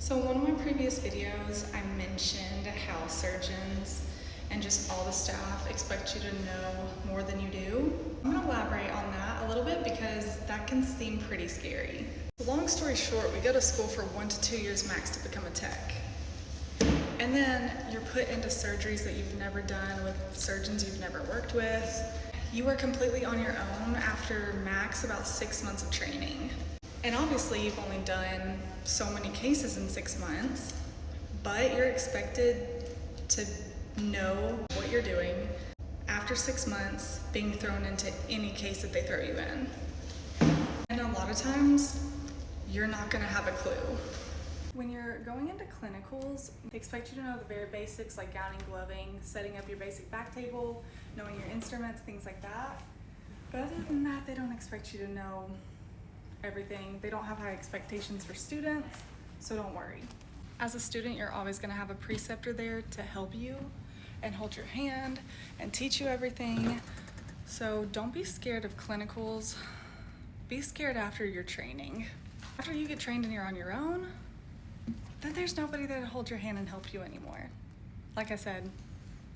So in one of my previous videos, I mentioned how surgeons and just all the staff expect you to know more than you do. I'm gonna elaborate on that a little bit because that can seem pretty scary. Long story short, we go to school for 1 to 2 years max to become a tech. And then you're put into surgeries that you've never done with surgeons you've never worked with. You are completely on your own after max about 6 months of training. And obviously you've only done so many cases in 6 months, but you're expected to know what you're doing after 6 months being thrown into any case that they throw you in. And a lot of times, you're not gonna have a clue. When you're going into clinicals, they expect you to know the very basics like gowning, gloving, setting up your basic back table, knowing your instruments, things like that. But other than that, they don't expect you to know everything. They don't have high expectations for students, so don't worry. As a student, you're always gonna have a preceptor there to help you and hold your hand and teach you everything. So don't be scared of clinicals. Be scared after your training. After you get trained and you're on your own, then there's nobody there to hold your hand and help you anymore. Like I said,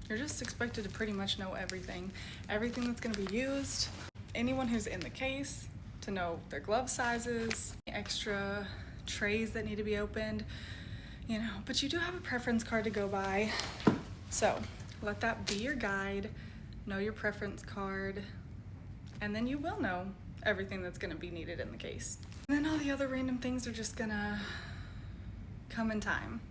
you're just expected to pretty much know everything. Everything that's gonna be used, anyone who's in the case, to know their glove sizes, extra trays that need to be opened, you know, but you do have a preference card to go by. So let that be your guide, know your preference card, and then you will know everything that's gonna be needed in the case. And then all the other random things are just gonna come in time.